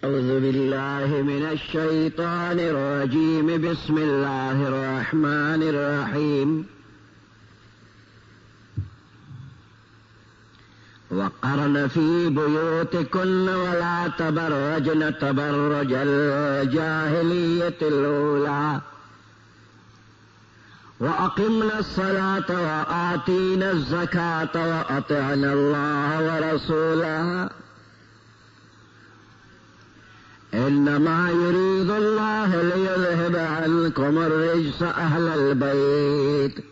أعوذ بالله من الشيطان الرجيم بسم الله الرحمن الرحيم وقرن في بيوتكن ولا تبرجن تبرج الجاهلية الأولى وأقمنا الصلاة وآتينا الزكاة وأطعنا الله ورسوله إنما يريد الله ليذهب عنكم الرجس أهل البيت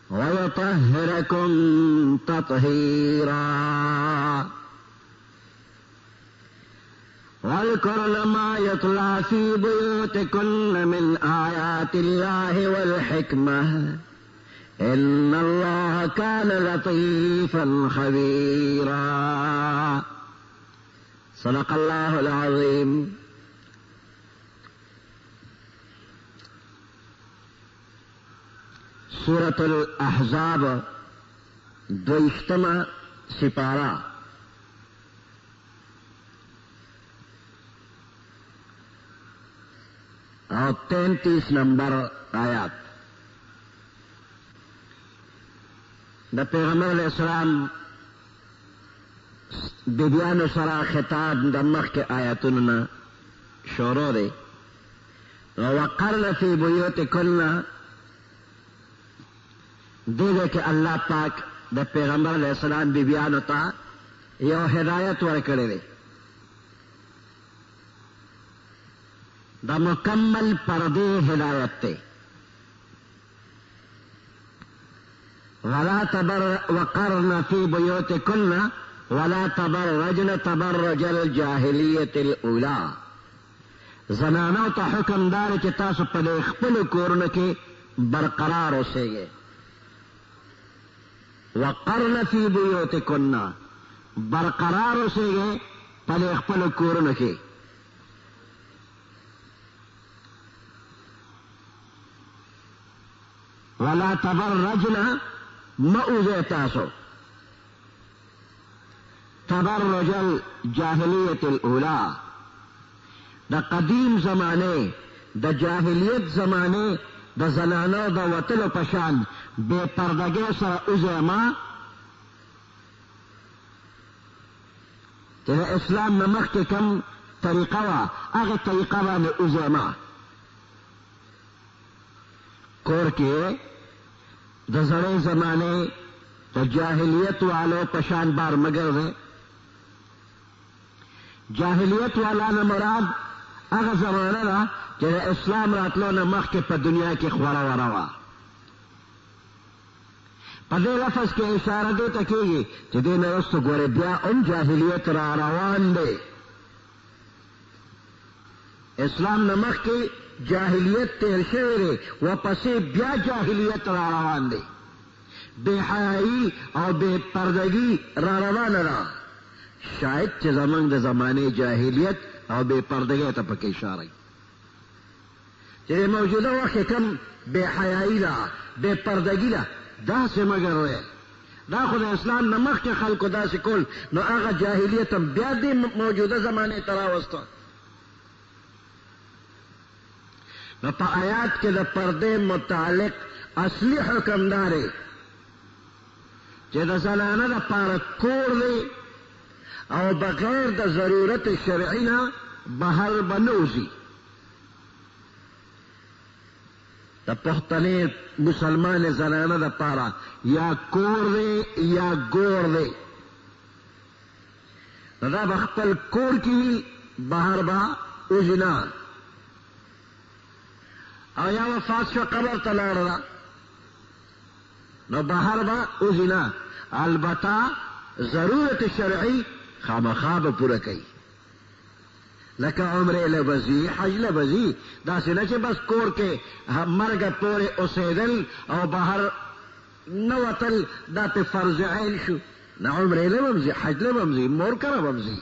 ويطهركم تطهيرا واذكرن ما يتلى في بيوتكن من آيات الله والحكمة إن الله كان لطيفا خبيرا صدق الله العظيم. سورة الاحزاب دویشتمہ سپارہ اور 33 نمبر آیات. دا پیغمبر علیہ السلام بیبیانو سرا خطاب دا مخ کے آیاتنا شروع دے. وقرن فی بیوتکن دے کہ اللہ پاک دا پیغمبر علیہ السلام بیبیانو تا یو ہدایت ورکڑے دے دا مکمل پردے ہدایت تے. وقرن فی بیوتکن ولا تبرجن تبرج الجاہلیت الاولا. زنانو تا حکم دار کہ تاسو پدے خپل کورن کے برقرار ہو سے گے. وقرن فی بیوتکن برقرار ہو سے گے پدے خپل کورن کے. ولا تبرجن مؤذے تاسو تبرج الجاہلیت الاولا. دا قدیم زمانے دا جاہلیت زمانے دا زنانو دا وطل و پشان بے پردگے سا ازیما تیرے اسلام نمخ کے کم طریقہ وا اگر طریقہ وا نے ازیما کور کے دا زڑے زمانے دا جاہلیت والو پشان بار مگر دے. جاہلیت والا نہ مراد اگر زمانہ دا جنہیں اسلام راتلو نہ مخ کے پا دنیا کی خورا وروا. پا دے لفظ کے اشارہ دے تکیگی کہ دے نرستو گورے بیا ام جاہلیت را روان دے. اسلام نہ مخ کی جاہلیت تیر شوی دے و پسی بیا جاہلیت را روان دے. بے حیائی اور بے پردگی را روان را. شاید چه زمان دا زمانے جاہلیت اور بے پردگی تا پکی اشارہ چه موجودہ وقت کم بے حیائی لا بے پردگی لا دا سے مگر رہے دا خود اسلام نمخ کے خلق دا سے کل نو آغا جاہلیت ہم بیا دی موجودہ زمانے تراوستا. نو پا آیات کے دا پردے متعلق اصلی حکم دارے چه دا زنانہ دا پارکور دے او بغیر دا ضرورت شرعینا بہر بنوزی. دا پختنے مسلمان زنانہ دا پارا یا کور دے یا گور دے. دا بخپل کور کی بہر با اوزینا او یا وفات شو قبر تلار دا نو بہر با اوزینا. البتہ ضرورت شرعی خامخاب پورا کئی لکا عمرے لبزی حج لبزی دا سے نچے بس کور کے مرگ پورے اسیدل او باہر نوتل دا پہ فرض عین شو نا عمرے لبمزی حج لبمزی مور کرا بمزی.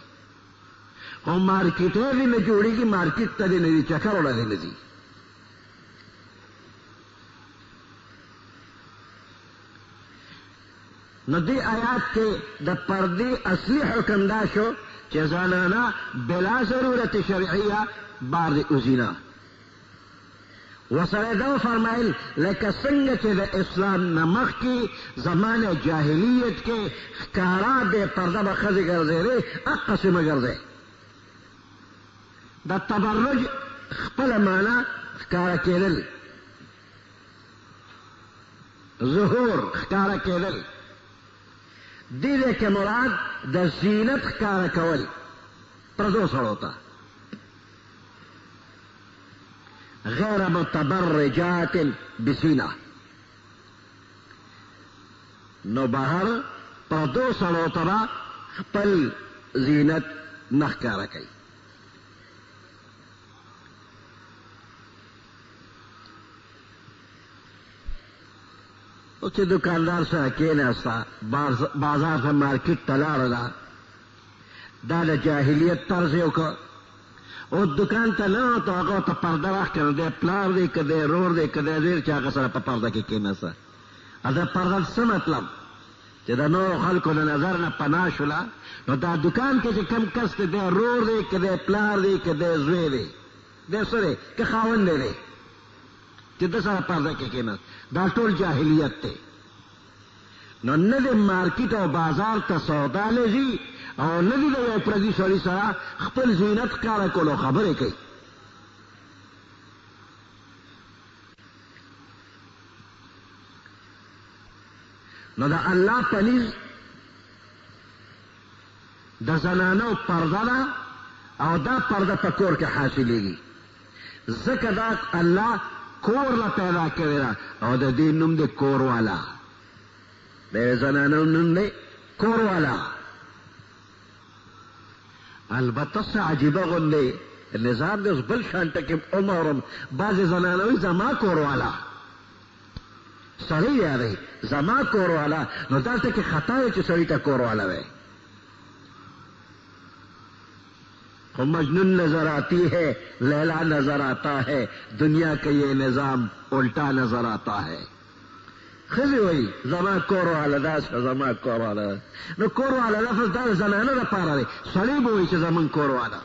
او مارکیٹیں بھی نہ جوڑی گی مارکیٹ تا دی ندی چکر اولا دی ندی. نو دی آیات کے دا پردی اصلی حکم دا شو چې زنانه بلا ضرورت شرعیه بار د اوزینا وسره دا فرمایل لکه څنګه چې د اسلام نه مخکې زمانه جاهلیت کې ښکارا بې پرده به ښځې ګرځېدې هغسې مه ګرځئ د تبرج خپله معنا ښکاره کېدل ظهور ښکاره کېدل دې کې مراد د زینت ښکاره کول پردو سړو ته غیر متبرجات بزینه نو بهر پردو سړو ته به خپل زینت نه ښکاره کوي او چې دکاندار سره کېناسته بازار ته مارکیټ ته لاړله دا د جاهلیت طرز یې وکړ او دکان ته نه ته هغه ته پرده راښکړه دی پلار دی که دی رور دی که دی زوی چې هغه سره په پرده کې کېناسته دا پرده څه مطلب چې د نورو خلکو د نظر نه پناه شوله نو دا دکان کې چې کم کس دی رور دی که دی پلار دی که دی زوی دی دی څه دی که خاوند دی چې د سره پرده کې کېناست دا ټول جاهلیت دی نو نه د مارکیټ او بازار ته سودا لځي او نه دي د یو پردي سړي سره خپل زینت ښکاره کولو خبرې کوي نو د الله په نیز د زنانو پرده ده او دا پرده په کور کې حاصلېږي ځکه دا الله کور لا پیدا کړی ده او د دې نوم دی کور والا د زنانو نوم دی کور والا البته څه عجیبه غوندې نظام دی اوس بل شان ټکې عمرم بعضې زنانه وایي زما کور والا سړی یادی زما کور والا نو دا ټکې خطا دی چې سړي ته کور والا وی خو مجنون نظر آتی ہے لیلا نظر آتا ہے دنیا کا یہ نظام الٹا نظر آتا ہے خزی وی زما کور والا دا زما کور والا نو کور والا لفظ دا زنانه دپاره دی سړی به وایي چې زمون کور والا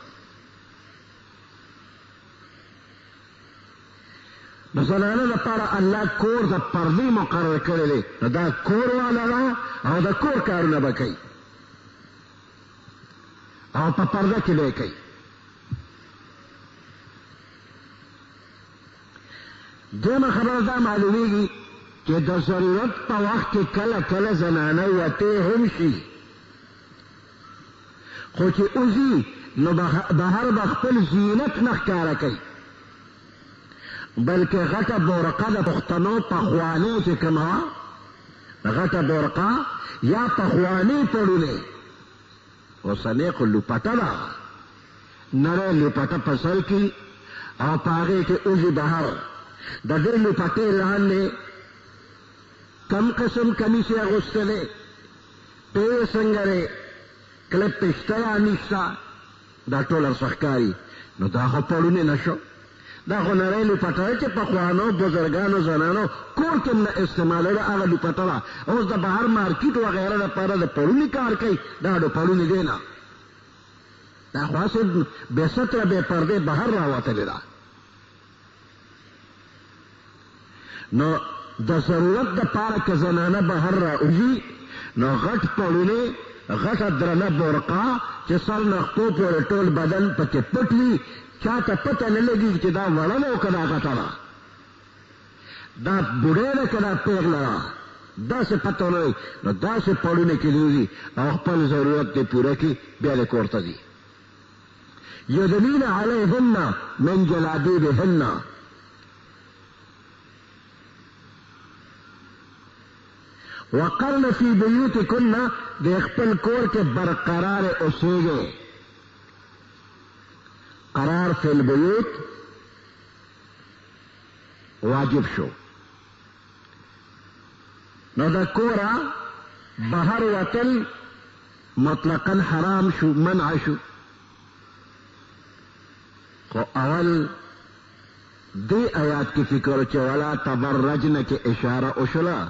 نو زنانه دپاره الله کور د پردې مقرر کړی دی نو دا کور والا ده او د کور کارونه به کوي او په پرده کې به یې کوي دویمه خبره دا معلومیږي چې د ضرورت په وخت کې کله کله زنانه وتې هم شي خو چې اوځي نو بهر به خپل زینت نه ښکاره کوي بلکې غټه بورقه د پښتنو پخوانۍ چې کومه وه غټه بورقه یا پخوانۍ پړونې اوسنۍ خو لوپټه ده نری لوپټه په سر کې او په هغې کې اوځي بهر د دې لوپټې لاندې کم قسم کمیس یې اغوستلی پې څنګه دی کلپ شته یا نشته دا ټول ورڅخه ښکاري نو دا خو پړونې نه شو دا خو نری لوپټه ده چې پخوانو بزرګانو زنانو کور کې هم نه استعمالوله هغه لوپټه ده اوس د بهر مارکیټ وغیره دپاره د پړونې کار کوي دا د پړونې دی نه دا خو هسې بې ستره بې پردې بهر راوتلې ده نو د ضرورت دپاره که زنانه بهر راوځي نو غټ پړونې غټه درنه بورقه چې سر نه خپو پورې ټول بدن پکې پټ وي چاته پته نه لګي چې دا وړه ده او که دا غټه ده دا بوډۍ ده که دا پیغله ده داسې پته نه وي نو داسې پړونې کې دې او خپل ضرورت دې پوره کړي بیا دې کور ته ځي یدنین علیهن من جلابیبهن وقرن فی بیوتکن د خپل کور کې برقرار اوسېږئ قرار فی البیوت واجب شو نو د کوره بهر وتل مطلقا حرام شو منع شو خو اول دې آیات کې فکر چې ولا تبرجن کې اشاره وشوله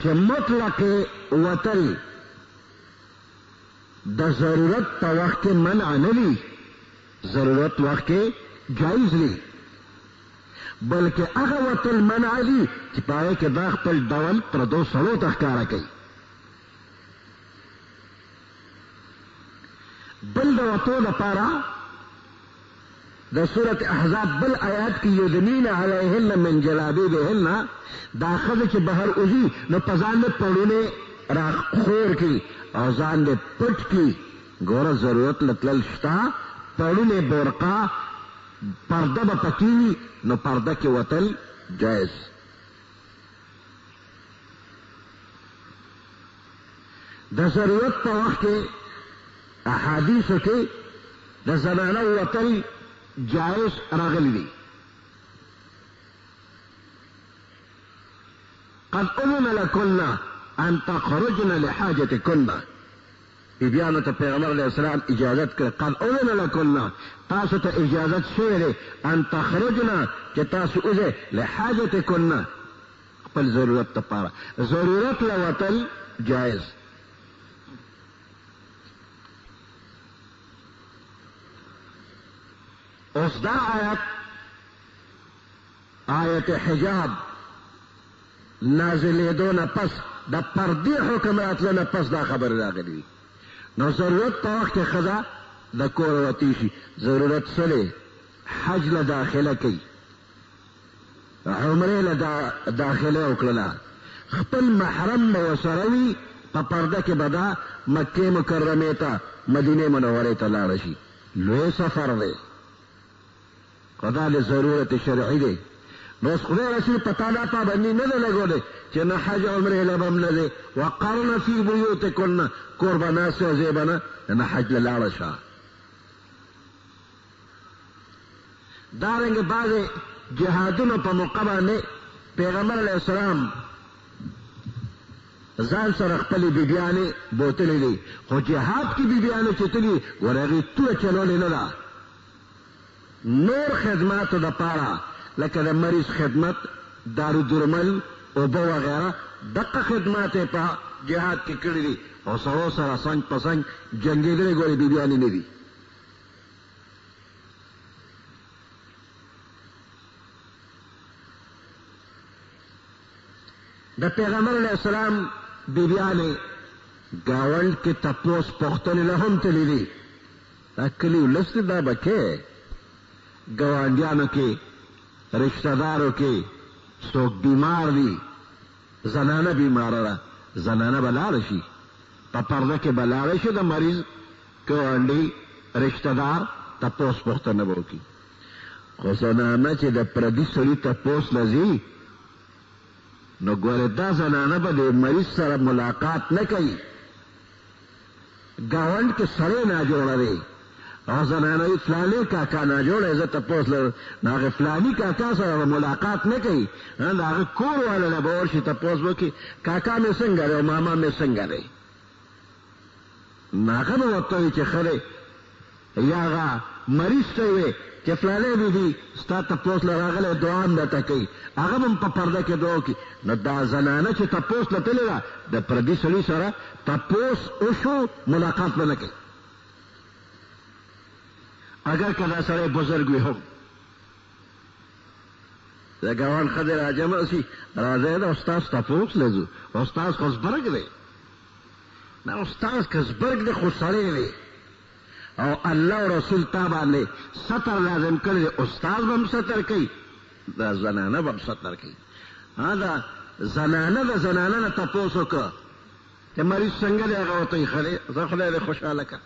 چې مطلق وتل د ضرورت په وخت کې منع نه وي، ضرورت وخت کې جایز وي، بلکې هغه وتل منع دي چې په هغې کې دا خپل ډول پردو سړو ته ښکاره کوي. بل د وتو لپاره د سورت احزاب بل آیات کې یدنین علیهن من جلابیبهن، دا ښځه چې بهر وځي نو په ځان دې پړونې راخور کړي او ځان دې پټ کړي. ګوره ضرورت لتلل شته، پړونې برقه پرده به پکې وي نو پرده کې وتل جایز. د ضرورت په وخت کې احادیثو کې د زنانه وتل جائز راغلی دی. قد اذن لكن ان تخرجن لحاجتكن، بیبیانو ته پیغمبر علیہ السلام اجازت کړ. قد اذن لكن تاسو ته اجازت شوی دی ان تخرجن چې تاسو وځئ لحاجتكن خپل ضرورت لپاره، ضرورت لوتل جائز. اوس دا آیت حجاب نازلېدو نه پس د پردې حکم راتلو نه پس دا خبر راغلی. نو ضرورت په وخت کې ښځه د کور وتی شي. ضرورت څه دی؟ حج له داخله کوي، عمرې له داخله وکړله، خپل محرم به ورسره وي، په پرده کې به دا مکې مکرمې ته مدینې منورې ته لاړه شي. لوی سفر دی، خدا له ضرورت شرعي دی. نو اوس خدای رسول په تا دا پابندي نه ده لګولی چې نه حج عمرې له به هم نه دی. وقرن فی بیوتکن، کور به ناستې او ځای به نه حج له لاړه شه. دارنګې بعضې جهادونو په موقع باندې پیغمبر علیه السلام ځان سره خپلې بیبیانې بوتلې دي، خو جهاد کې بیبیانې چې تلي ګوره هغې توره چلولې نه ده. نور خدماتو دپاره لکه د مریض خدمت، دارو درمل، اوبه وغیره، دقه خدمات یې په جهاد کې کړي دي. او سړو سره څنګ په څنګ جنګېدلې ګورې بیبیانې نه دي. د پیغمبر علیه السلام بیبیانې ګاونډ کې تپوس پوښتنې له هم تللي دي. دا کلي ولس دی، دا به کې ګاونډیانو کې رشتہ دارو کې څوک بیمار دي، زنانه بیماره ده، زنانه به لاړه شي، په پرده کې به لاړه شي، د مریض ګاونډي رشتہ دار تپوس پوښتنه به وکړي. خو زنانه چې د پردي سړي تپوس له ځي نو ګورې دا زنانه به د مریض سره ملاقات نه کوي. ګاونډ کې سړی ناجوړه دی او زنانه فلانی کاکا ناجوړه، زه تپوس لرم، نو هغې فلاني کاکا سره ملاقات نه کوي. د هغه کور والا له به ورشي تپوس وکړي کاکا مې څنګه دی او ماما مې څنګه دی. نو هغه به ورته وي چې ښه دی، یا هغه مریض ته وي چې فلانی بیبي ستا تپوس له راغلی دعا هم درته کوي، هغه به هم په پرده کې دعا وکړي. نو دا زنانه چې تپوس له تلې ده د پردي سړي سره تپوس وشو، ملاقات به نه کوي. اگر که دا سړی بزرګ وي هم د ګاونډ ښځې راجمع شي، راځئ د استاذ تپوس له ځو. استاذ خو زبرګ دی، نه استاذ که زبرګ دی خو سړی دی او الله او رسول تا باندې ستر لازم کړی دی. استاذ به هم ستر کوي، دا زنانه به هم ستر کوي. دا زنانه د زنانه نه تپوس وکړه چې مریض څنګه دی، هغه ورته وایي ښه دی، زه خدای دې خوشحاله کړه.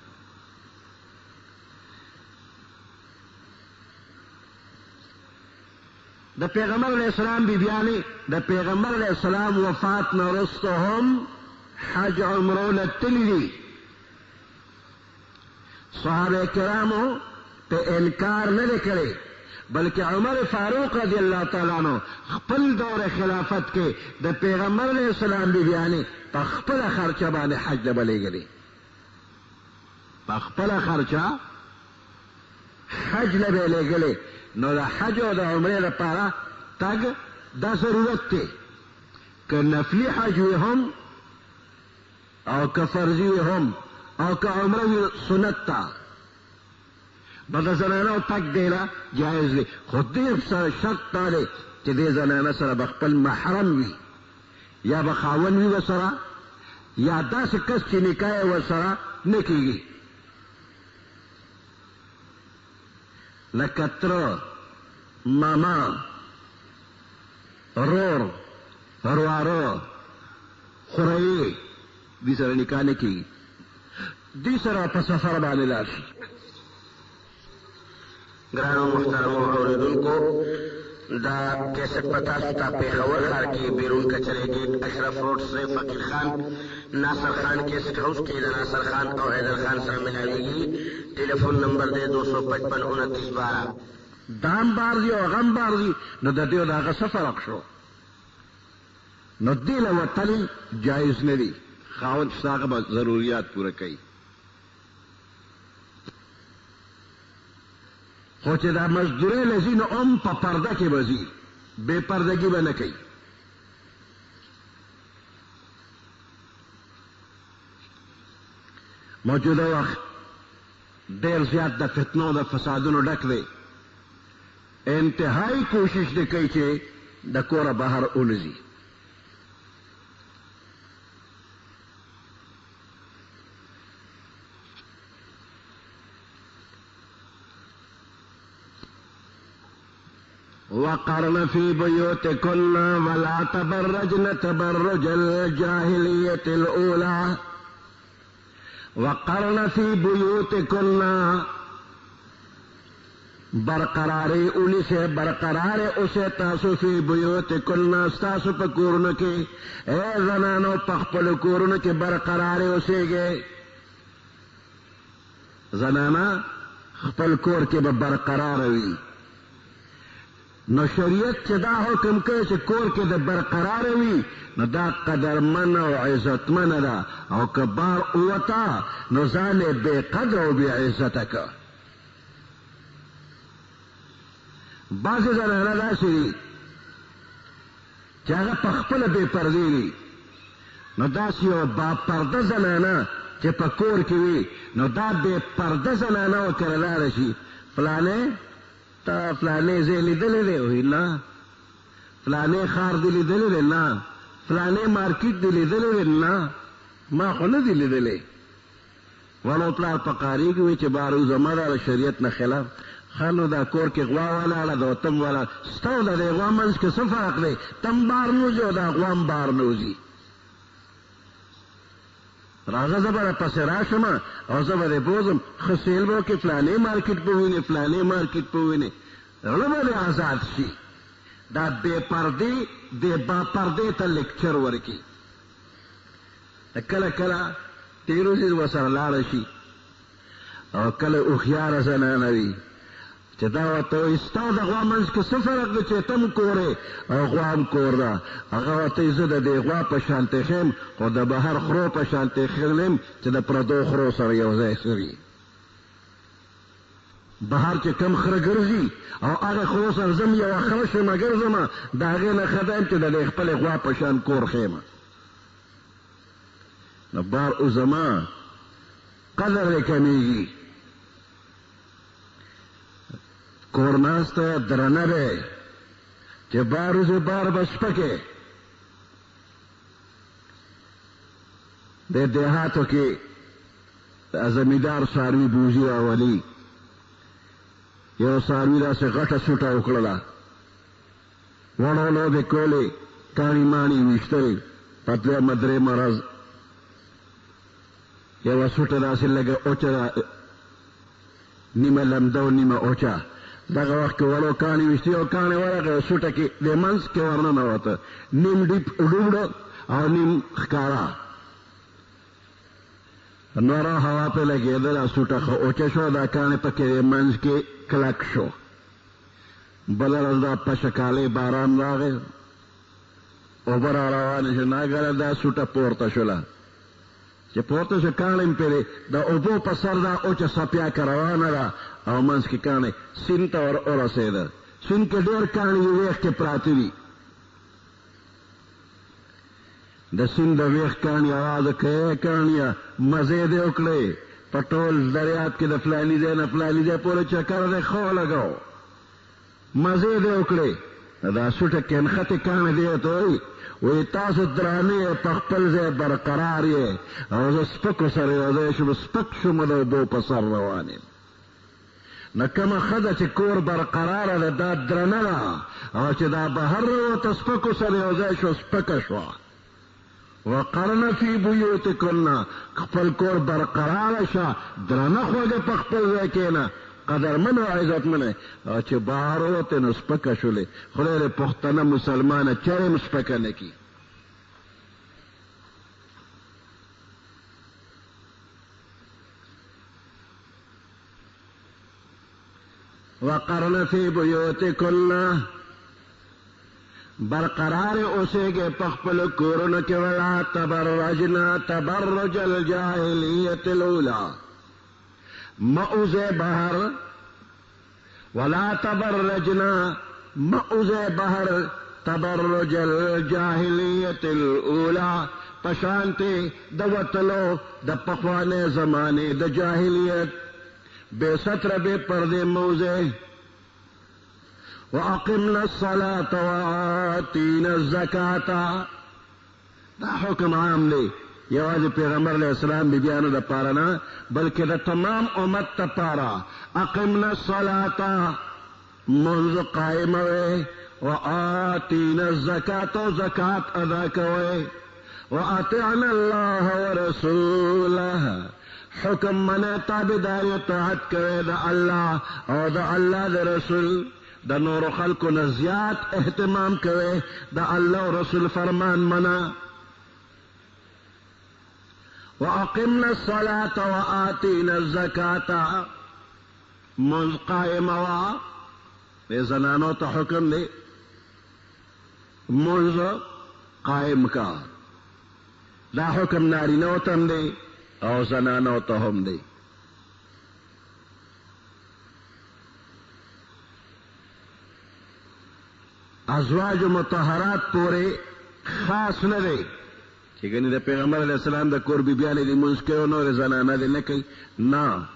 د پیغمبر علیہ السلام بیبیانې د پیغمبر علیہ السلام وفات نه وروسته هم حج عمرو له تللي دي. صحابه کرامو ته انکار نه دی کړی، بلکې عمر فاروق رضی الله تعالی عنہ خپل دور خلافت کې د پیغمبر علیہ السلام بیبیانې په خپله خرچه باندې حج له به لېږلې، په خپله خرچه حج له به لېږلې. نو د حج او د عمرې لپاره تګ دا ضرورت دی، که نفلي حج وي هم او که فرضي وي هم، او که عمره وی سنت تا بدا زنانه تک دینا جائز دی. خود دیر سر شرط تا دی چې دې زنانه سره بخپل محرم وي یا بخاون وي وسره یا داسې کس چې نکاح ورسره نه کېږي لکه تره ماما رور ورواره خورئي دې سره نکاح نه کېږي. دې سره په سفر باندې لاړ شي. ګرانو محترمو اورېدونکو دا کیسټ پتا ستا پېښور ښار کې بیرون کچرې ګیټ اشرف روډ سره فقیر خان ناصر خان کیسټ هاوس کې د ناصر خان او حیدر خان سره ملاویږي. ټلیفون نمبر دی 255 29 12. دام بار دی او غم بار دی نو د دې او د هغه څه فرق شو؟ نو دې له وتل جایز نه دي. خاوند شته به ضروریات پوره کوي خو چې دا مزدورۍ لځي نو هم په پرده کې به ځي بې پردګي به نه کوي. موجوده وخت ډېر زیات د فتنو د فسادونو ډک دی. انتهایی کوشش دی کوي چې د کوره بهر ونځي. وقرن في بيوتكن ولا تبرجن تبرج الجاهلية الأولى. وقرن في بيوتكن برقراری اولی سے برقرار اسے تاسو فی بیوتکن استاسو پا کورن کی اے زنانو پخپل کورن کی برقراری اسے گے. زنانا خپل کور کی برقرار وی نو شریعت چې دا حکم کوي چې کور کې د برقرار وي نو دا قدرمن او عزتمن ده او که بار اوتا نو ځان یې بې قدر او بې عزته که. بعضې زنانه داسې دي چې هغه په خپله بې پردې وي نو داسې یو با پرده زنانه چې په کور کې وي نو دا بې پرده زنانه ورکره لاړه شي فلانې تا فلانې ځای لیدلی دی وایي نه فلانې ښار دې لیدلی دی نه فلانې مارکیټ دې لیدلی دی نه ما خو نه دی لیدلی. ولو پلار په قاري کې وي چې بارو زما دا د شریعت نه خلاف ښه نو دا کور کې غوا ولاړه ده او تم ولاړ ستا او د دې غوا منځ کې څه فرق دی؟ تم بار نوځي او دا غوا هم بار نوځي. راځه زه به راپسې راشم او زه به دې بوځم ښه سیل به وکړې فلانې مارکیټ به ووینې فلانې مارکیټ به ووینې زړه به دې آزاد شي. دا بې پردې دې با پردې ته لیکچر ورکړي. کله کله تېروځي ورسره لاړه شي او کله هوښیاره زنانه وي چې دا ورته وایي ستا د غوا منځ کې څه فرق دی چې ته هم کور او غوا هم کور ده. هغه ورته وایي زه د دې غوا په شانتې ښیم خو د بهر خرو په شانتې ښیم چې د پردو خرو سره یو ځای سوي. بهر چې کم خره ګرځي او هغه خرو سره زم یوه خره شمه ګرځمه د هغې نه ښه ده چې د دې خپلې غوا په شان کور ښیمه. نو بار او زما قدر یې کمیږي. کور ناسته درنه دی چې بار وځي بار به شپکې. د دیهاتو کې زمیندار څاروي بوزي راولي یو څاروي داسې غټه سوټه وکړله وړو لوبې کولې کاڼي ماڼي ویشتلې په دویمه درېیمه ورځ یوه سوټه داسې لږه اوچه نیمه لمده او نیمه اوچه دغه وخت کې وړو کاڼي ویشتي او کاڼي ورغه سوټه کې د منځ کې ورننوته نیم ډیپ ډوبړه او نیم ښکاره نوره هوا پې لګېدله سوټه ښه اوچه شوه دا کاڼي پکې منځ کې کلک شو. بله ورځ دا پشکالۍ باران راغی اوبه را روانې شوه ناګره دا سوټه پورته شوله چې پورته شو کاڼي م پرې د اوبو په سر دا اوچه څپیاکه روانه ده او منځ کې کاڼي سیند ته ور ورسېده. سیند کې ډېر کاڼي ویښ کې پراته دي د سیند د ویښ کاڼي اواز کوې کاڼیه مزې دې وکړې په ټول دریاب کې د فلاني ځای نه فلاني ځای پورې چکر دې ښه ولګو مزې دې وکړې دا سوټه کنختې کاڼې دې ته وایي وی تاسو درانه په خپل ځای برقرار یې او زه سپکو سره یو ځای شم سپک شم د اوبو په سر روان یم نو کومه ښځه چې کور برقراره ده دا درنه ده او چې دا بهر راوته سپکو سره یو ځای شو سپکه شوه وقرن فی بیوتکن خپل کور برقراره شه درنه خوږه په خپل ځای کښېنه قدرمن او عزتمن او چې بهر وته نو سپکه شولې خدای دې پښتنه مسلمانه چرې هم سپکه نه کړي وقرن فی بیوتکن برقرار اوسېږئ په خپلو کورونو کې ولا تبرجنا تبرج الجاهلیت الاولی مؤذے بہر ولا تبرجنا مؤذے بہر تبرج الجاہلیت الاولی پشانتے د وطلو د پخوانے زمانے د جاہلیت بے ستر بے پردے موزے وَأَقِمْنَا الصَّلَاةَ وَآتِينَا الزَّكَاةَ دا حکم عام دی یوازې پیغمبر علیہ السلام بیبیانو د پاره نه بلکې د تمام امت ته پاره اقمنا الصلاة منځ قائموئ وآتینا الزکاة زکات ادا کوئ واطعنا الله ورسوله حکم من تابعداري اطاعت کوئ د الله او د الله د رسول د نور خلقو نه زیات اهتمام کوئ د الله او رسول فرمان منا وَأَقِمْنَا الصَّلَاةَ وَآتِينَا الزَّكَاةَ منځ قائم وا دې زنانو ته حکم دی منځ قائم کا دا حکم نارینهو ته هم دی او زنانو ته هم دی ازواج مطهرات پورې خاص نه دی چې ګنې د پیغمبر علیہ السلام د کور بیبیانې دې مونځ کوي او نورې زنانه دې نه کوي نه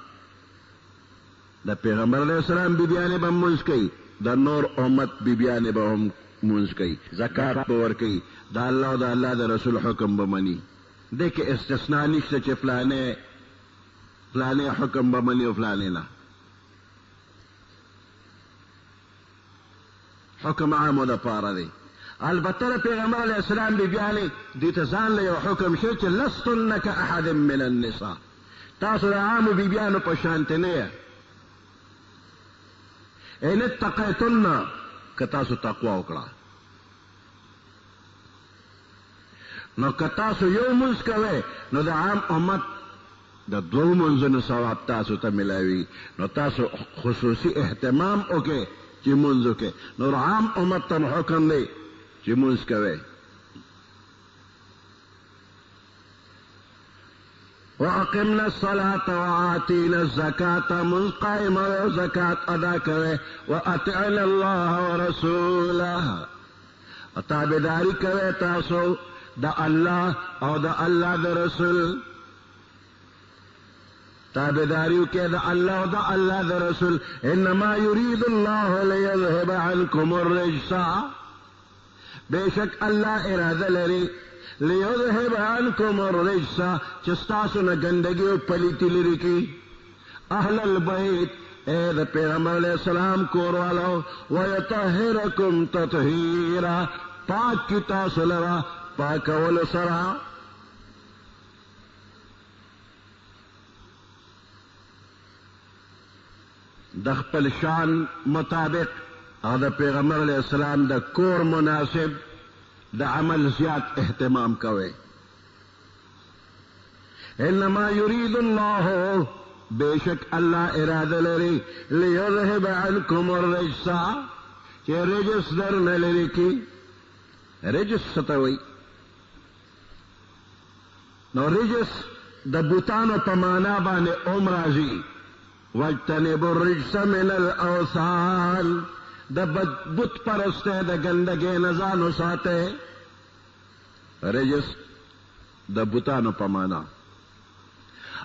د پیغمبر علیہ السلام بیبیانې به مونځ کوي د نور امت بیبیانې به هم مونځ کوي زکات به ورکوي د الله او د الله د رسول حکم به مني دې کې استثناء نشته چې فلانې حکم به مني او فلانې نه حکم عامو د پاره دی البته پیغمبر علیہ السلام بیبیانې دې ته ځان له یو حکم شي چې لستن کاحد من النساء تاسو د عامو بیبیانو په شانته نه یې ان اتقیتن که تاسو تقوا وکړه نو که تاسو یو مونځ کوئ نو د عام امت د دوو مونځونو ثواب تاسو ته ملاوي نو تاسو خصوصي اهتمام وکړئ چې مونځ وکړئ نور عام امت ته حکم دی چې مونځ کوئ وَأَقِمْنَا الصَّلَاةَ وَآتِينَا الزَّكَاةَ منځ قائم او زکات ادا کوئ وَأَطِعْنَا اللَّهَ وَرَسُولَهُ تابعداري کوئ تاسو د الله او د الله د رسول تابعداري وکړئ د الله او د الله د رسول انما يريد الله ليذهب عنكم الرجس بشک الله اراده لري ليذهب عنكم الرجس چې ستاسو نه ګندګي او پلیتی لري کی اهل البيت اے د پیغمبر علیہ السلام کور والو ويطهركم تطهيرا پاک کی تاسو لرا پاکولو سرا د خپل شان مطابق او د پیغمبر علیہ السلام د کور مناسب د عمل زیات اهتمام کوئ انما يريد الله بیشک الله اراده لري ليذهب عنكم الرجس چې رجس در نه لري کی رجس ستوي نو رجس د بوتانو په معنا باندې راځي واجتنبوا الرجس من الاوثان د بت پرسته د ګندګۍ نه ځان وساتئ رجس د بوتانو په معنا،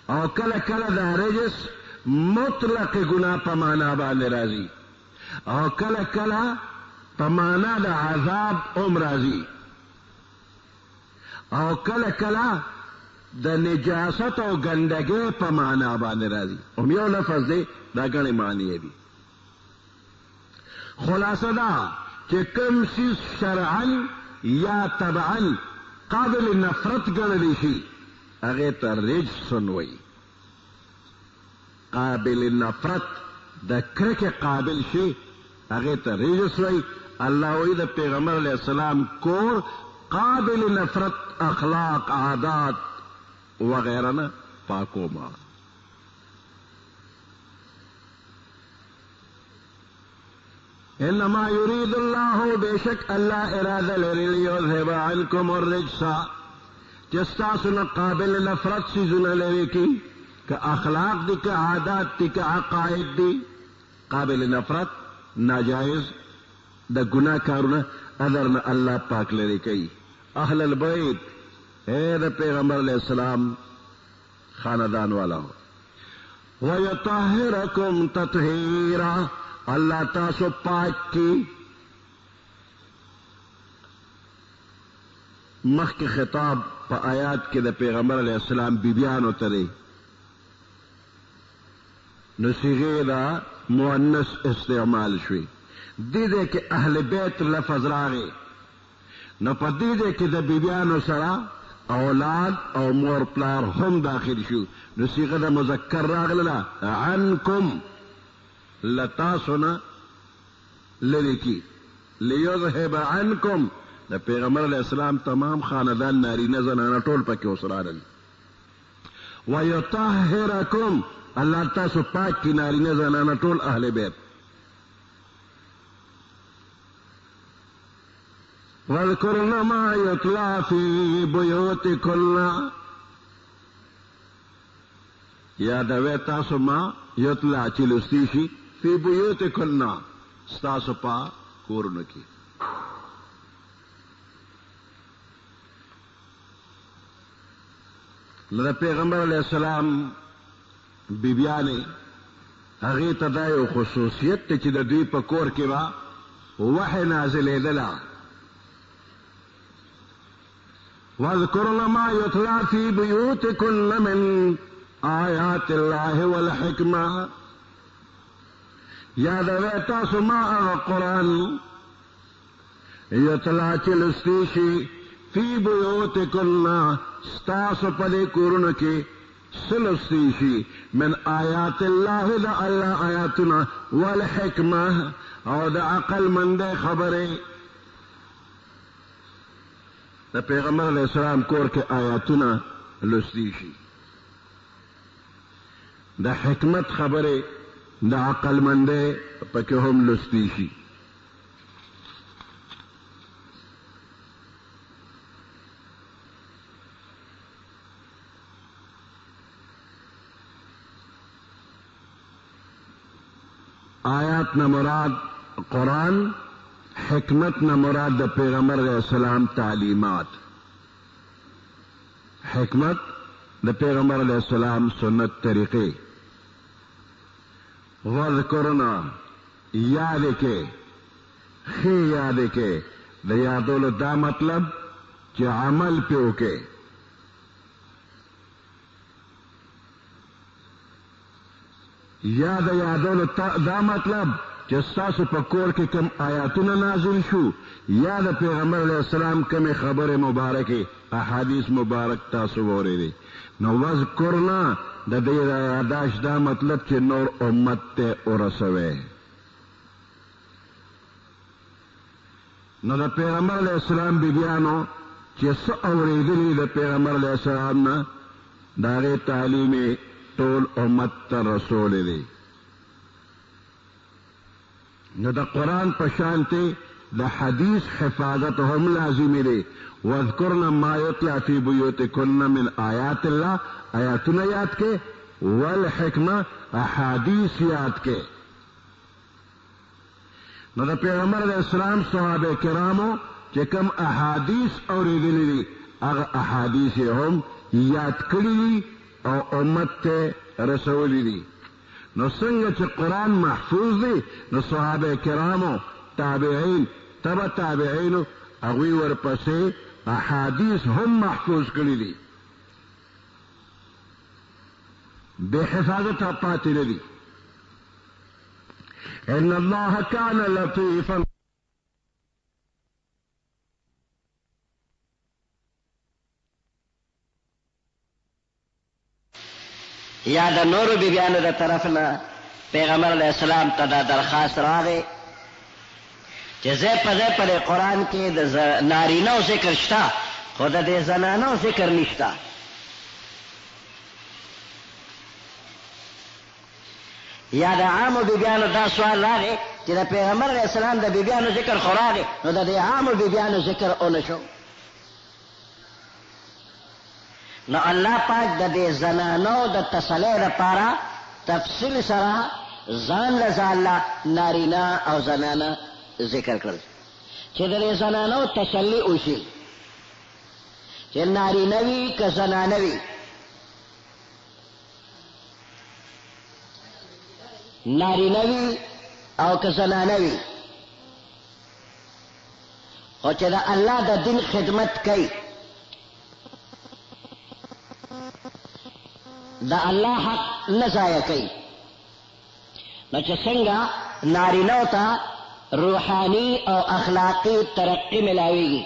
او کله کله د رجس مطلق ګناه په معنا باندې راځي، او کله کله په معنا د عذاب هم راځي، او کله کله د نجاست او ګندګۍ په معنا باندې راځي. هم یو لفظ دی، دا ګڼې معنی دي. خلاصه دا چې کوم شی شرعا یا طبعا قابل نفرت ګڼلی شي هغې ته رجس وایي. قابل نفرت د کرکې قابل شي هغې ته رجس وایي. الله وایي د پیغمبر علیه السلام کور قابل نفرت اخلاق عادات وغیرہ نه پاکو ما. انما يريد الله بشك الله اراده لري ليذهب عنكم الرجس جستاسنا قابل نفرت سيزنا لري کی کہ اخلاق دی کہ عادات دی کہ عقائد دی قابل نفرت ناجائز دا گناہ کارونه ادرنا الله پاک لري کی. اهل البيت اے دا پیغمبر علیہ السلام خاندان والا ہو. وَيَطَهِّرَكُمْ تَطْهِيرًا اللہ تاسو پاک کی. مخ کے خطاب پا آیات کے دا پیغمبر علیہ السلام بیبیانو ترے نصیغے دا مؤنث استعمال شوی. دی دے کہ اہل بیت لفظ راغے نو پا دی دے کہ دا بیبیانو سرا اولاد او مور پلار هم داخل شو. نو صيغه د مذکر راغله عنکم لتاسونا لری کی لیذهب عنکم. د پیغمبر علیہ السلام تمام خاندان نارینه زنانه ټول پکې وسرادل. ويطهرکم الله تاسو پاک کی نارینه زنانه ټول اهل بیت. واذکرن ما یتلی فی بیوتکن یادوی تاسو ما یتلی چې لستی شي فی بیوتکن ستاسو پا کورونو کې. نو د پیغمبر علیہ السلام بیبیانې هغې ته دا یو خصوصیت دی چې د دوی په کور کې به وحی نازلېدله. واذکرن ما یتلی فی بیوتکن من آیات الله والحکمة یادوی تاسو ما هغه قرآن یتلی چې لستی شي فی بیوتکن ستاسو په دې کورونو کې سلستی شي من آیات الله دا الله آیاتنا والحکمة او دا عقل منده خبره. دا پیغمبر علیہ السلام کور کې آیاتنا لستی شي دا حکمت خبره دا عقل منده پکې هم لستی شي. آیات نہ مراد قرآن، حکمت نہ مراد دا پیغمبر علیہ السلام تعلیمات. حکمت دا پیغمبر علیہ السلام سنت طریقے. وذکرنا یاد کے خی یاد کے دا یادولو دا مطلب کہ عمل پیو کے. یاد یادولو دا مطلب چې ستاسو په کور کې کم آیاتونه نازل شو یا د پیغمبر علیہ السلام کم خبر مبارکه احادیث مبارک تاسو واورئ. نو وذکرنا د دې یاداش دا مطلب چې نور امت ته ورسوي. نو د پیغمبر علیہ السلام بیبیانو چې څه اورېدلي د پیغمبر علیہ السلام نه د هغې تعلیم ټول امت ته رسولی دی. نو د قرآن په شانتې د حدیث حفاظت هم لازمي دی. واذکرن ما یتلی فی بیوتکن من آیات الله آیاتونه یاد کې والحکمه احادیث یاد کې. نو د پیغمبر علیہ السلام صحابه کرامو چې کوم احادیث اورېدلي دي هغه احادیث هم یاد کړی او امت ته رسولی دي. نو څنګه چې قرآن محفوظ دی نو صحابه کرامو تابعین تبع تابعینو هغوی ورپسې احادیث هم محفوظ کړي دي، بے حفاظت پاتې نه دي. ان الله كان لطيفا یا د نورو بیبیانو د طرف نه پیغمبر علیہ السلام ته دا درخواست راغی چې ځای په ځای په قرآن کې د نارینهو ذکر شته خو د دې زنانو ذکر نشته. یا د عامو بیبیانو دا سوال راغی چې د پیغمبر علیہ السلام د بیبیانو ذکر خو راغی نو د دې عامو بیبیانو ذکر اونه شو. نو الله پاک د دې زنانو د تسلی لپاره تفصیل سره ځان له ځانله نارینه او زنانه ذکر کړل چې د دې زنانو تسلی وشي چې نارینه وي که زنانه وي. نارینه وي او که زنانه وي خو چې د الله د دین خدمت کوي د الله حق نه ضایع کوي. نو چې څنګه نارینهو ته روحاني او اخلاقي ترقي ملاویږي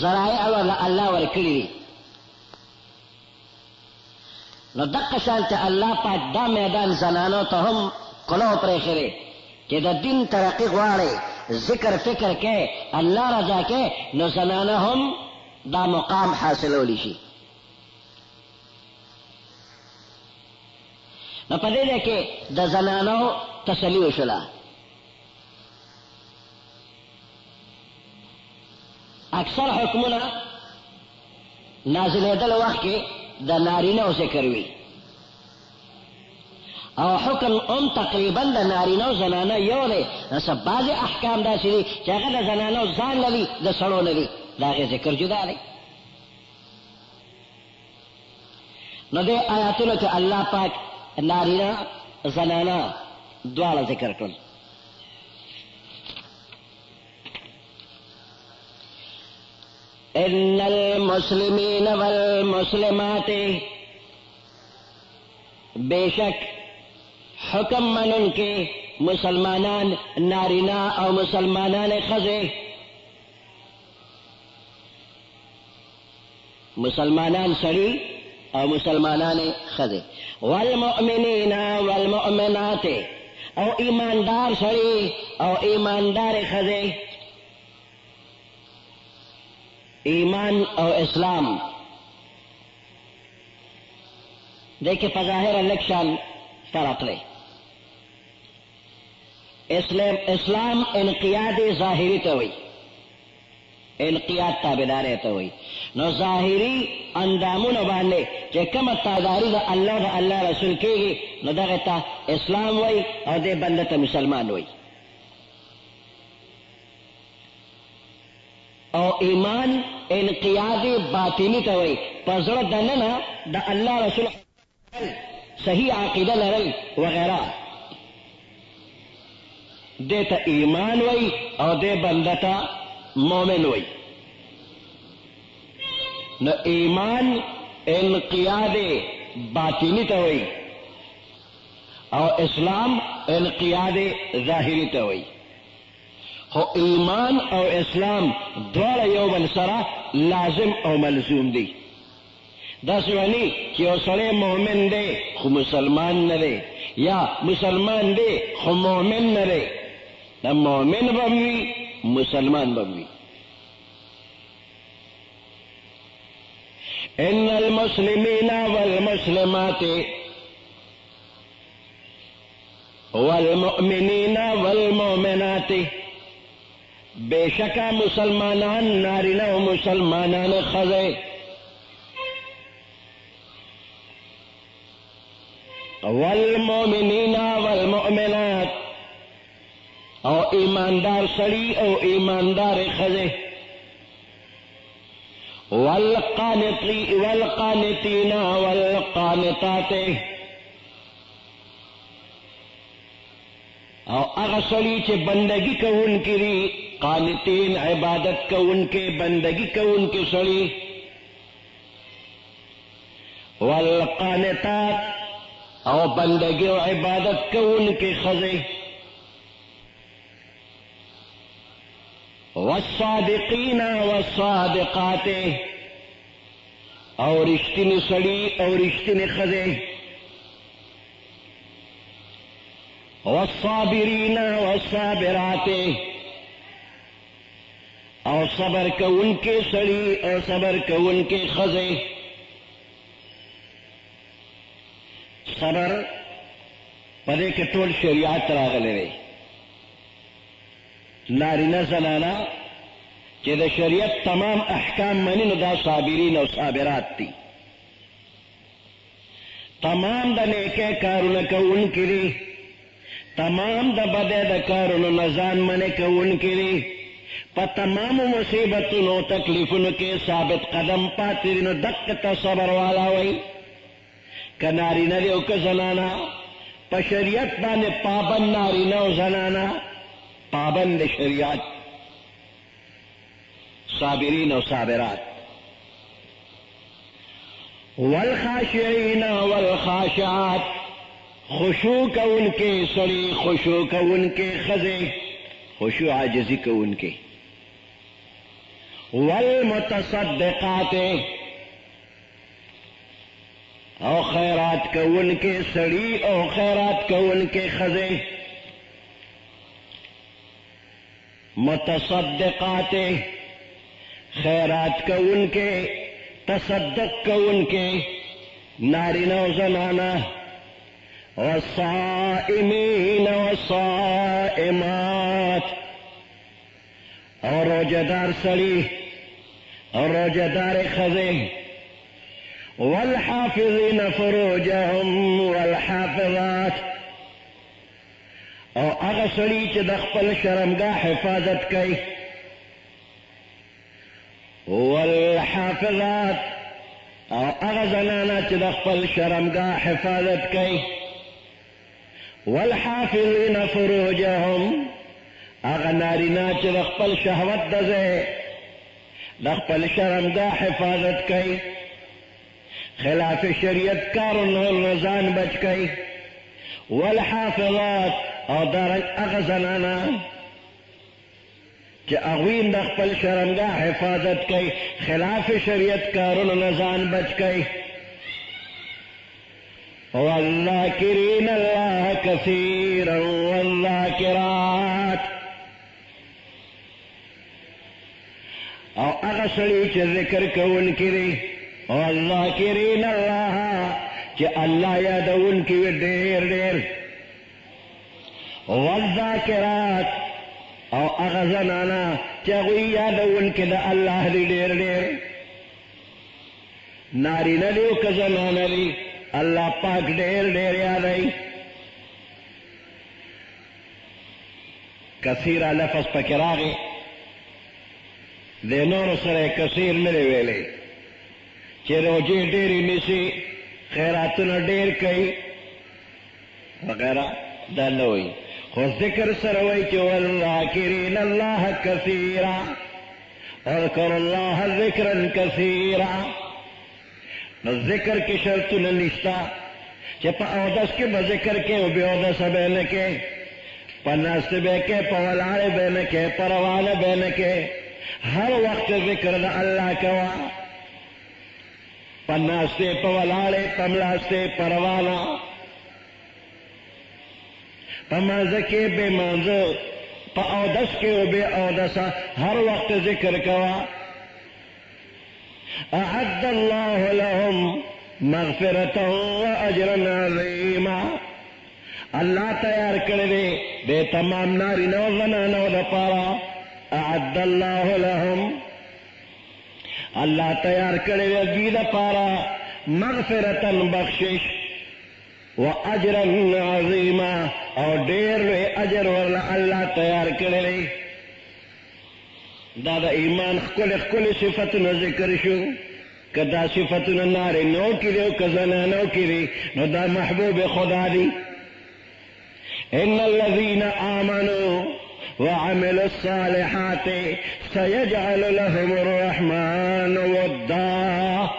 ذرایع ورله الله ورکړي دي نو دقه شانته الله پاک دا میدان زنانو ته هم کلو پرېښی دی چې د دین ترقي غواړي ذکر فکر کې الله رضا کې نو زنانه هم دا مقام حاصلولی شي. نو په دې کې د زنانو تسلی وشوله. اکثر حکمونه نازلېدل وخت کې د نارینهو ذکر وي او حکم هم تقریبا د نارینهو زنانه یو دی. نو بعضې احکام داسې دي چې هغه د زنانو ځان نه دي د سړو نه دي د هغې ذکر جدا دی. نو دې آیاتونو کې الله پاک نارینه زنانه دواړه ذکر کړل. ان المسلمین والمسلمات بے شک حکم منن کے مسلمانان نارینه او مسلمانان ښځې مسلمانان سړي او مسلمانان ښځې والمؤمنین والمؤمنات او ایماندار سړي او ایماندار ښځې. ایمان او اسلام دیکھے په ظاهر لږ شان فرق دی. اسلام انقیاد ظاهری ته وایي، انقیاد تابعدارۍ ته وایي. نو ظاهري اندامونو باندې چې کومه تابعداري د الله رسول کېږي نو دغه ته اسلام وایي او دې بنده ته مسلمان وایي. او ایمان انقیاد باطنی ته وایي، په زړه دننه د الله رسول صحیح عقیده لرل وغیره دې ته ایمان وایي او دې بنده ته مومن وایي. نو ایمان انقیاد باطنی ته وایي او اسلام انقیاد ظاهری ته وایي. خو ایمان او اسلام دواړه یو بل سره لازم او ملزوم دي. داسې ونی چې یو سړی مؤمن دی خو مسلمان نه دی، یا مسلمان دی خو مؤمن نه دی. دا مؤمن به وي مسلمان به وي. ان المسلمین والمسلمات والمؤمنین والمؤمنات بے شکا مسلمانان نارینه و مسلمانان ښځې والمؤمنین والمؤمنات او ایماندار سړي او ایماندار ښځې والقانتین والقانتات، او هغه سړي چې بندگی کوونکي دي، قانتین عبادت کوونکي بندگی کوونکي سړي، والقانتات او بندگی او عبادت کوونکي ښځې، والصادقین والصادقات او رښتینی سړي او رښتینی ښځې، والصابرین والصابرات او صبر کوونکي سړي او صبر کوونکي ښځې. صبر پدې کې ټول شریعت راغلی دی، نارینه زنانه چې د شریعت تمام احکام مني نو دا صابرین او صابرات دي. تمام د نیکه کارونه کوونکي دي، تمام د بدې د کارونو نه ځان منع کوونکي دي، په تمامو مصیبتونو تکلیفونو کې ثابت قدم پاتې دي. نو دقه ته صبر والا وایي، که نارینه دی او که زنانه، په شریعت باندې پابند نارینه او زنانه، پابند شریعت، صابرین او صابرات. والخاشعین والخاشعات، خشوع کوونکي سړي، خشوع کوونکي ښځې، خشوع عاجزي کوونکي. والمتصدقات او خیرات کوونکي سړي او خیرات کوونکي ښځې. متصدقات خیرات کوونکي، تصدق کوونکي نارینه او زنانه. والصائمین والصائمات او روزدار سړي او روزدار ښځې. والحافظین فروجهم والحافظات او هغه سړي چې د خپل شرمګاه حفاظت کوي. والحافظات او هغه زنانه چې د خپل شرمګاه حفاظت کوي. والحافظین فروجهم هغه نارینه چې د خپل شهوت د ځای د خپل شرمګاه حفاظت کوي، خلاف شریعت کارونو نه ځان بچ کوي. والحافظات او دارنګ هغه زنانه چې هغوی د خپل شرمګاه حفاظت کوي، خلاف شریعت کارونو نه ځان بچ کوي. والذاکرین الله کثیرا والذاکرات او هغه سړي چې ذکر کوونکي دي. والذاکرین الله چې الله یادونکي وي ډېر ډېر. والذاکرات او هغه زنانه چې هغوی یادونکي د الله دي ډېر ډېر. نارینه دي او که زنانه دي، الله پاک ډېر ډېر یادوي. کثیره لفظ پکې راغی، د نورو سره کثیر نه دی ویلی چې روجې ډېرې نیسي، خیراتونه ډېر کوي وغیره، دا نه وایي، خو ذکر سره وایي چې والذاکرین الله کثیرا اذکر الله ذکرا کثیرا. نو ذکر کې شرطونه نشته چې په اودس کې به ذکر کې او بې اودسه به نه کې، په ناستې به کې، په ولاړې به نه کې، په روانه به نه کې، هر وخت ذکر د الله کوه. په ناستې، په ولاړې، په ملاستې، په روانه، په مانځه کې، بې مانځه، په اودس کې او بې اودسه، هر وخت ذکر کوه. اعد الله لهم مغفرة واجرا عظیما. الله تیار کړی دی د تمام نارینه او زنانو لپاره. اعد الله لهم، الله تیار کړی دی دوی لپاره مغفرة بخشش، واجرا عظیما او ډېر لوی اجر ورله الله تیار کړی دی. دا د ایمان ښکلې صفتونه ذکر شو، که دا صفتونه نارینو کې دي او که زنانو کې دي، نو دا محبوب خدا دی. ان الذين آمنوا وعملوا الصالحات سيجعل لهم الرحمن ودا.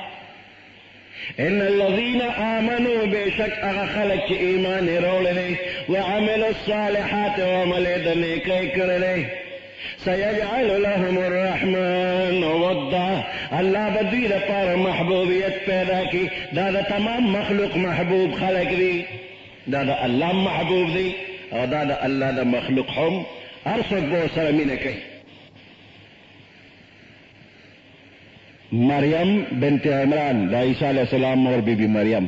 ان الذين آمنوا بشک اغا خلق چی ایمان روڑے وعملوا الصالحات وعمل د نیکی کرلے سيجعل لهم الرحمن ودا. اللہ بدوی دا پار محبوبیت پیدا کی، دا دا تمام مخلوق محبوب خلق دی، دا دا اللہ محبوب دی او دا دا اللہ دا مخلوق هم ارسک بو سرمین کئی. مریم بنت عمران دا عیسیٰ علیہ السلام مور بی بی مریم،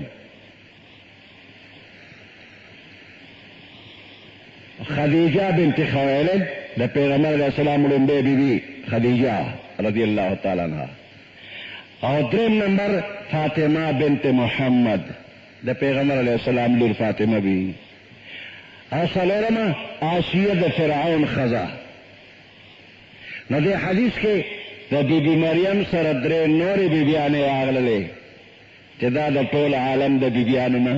خدیجہ بنت خویلد دا پیغمبر علیہ السلام لنبے بی بی خدیجہ رضی اللہ تعالیٰ عنہ، اور درم نمبر فاطمہ بنت محمد دا پیغمبر علیہ السلام لور فاطمہ بی، اور سلورمہ آسیہ دا فرعون خزا. نو دے حدیث کے دا بی بی مریم سر درے نوری بی بیانے آغللے چہ دا دا طول عالم دا بی بیانونا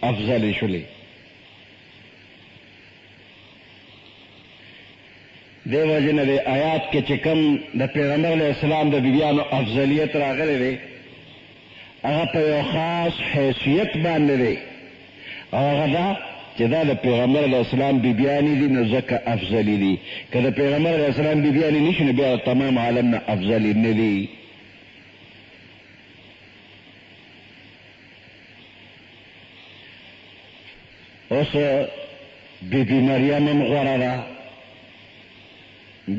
افضل شلی. دے وجہ دے آیات کے چکم دا پیغمبر علیہ السلام دا بی بیانو افضلیت راغلے دے اگا پا یو خاص حیثیت باندے دے، اگا دا چہ دا دا پیغمبر علیہ السلام بی بیانی دی نو زکا افضلی دی، کہ دا پیغمبر علیہ السلام بی بیانی نیشن بیا تمام عالم نا افضلی ندی. اس بی بی مریم غورا دا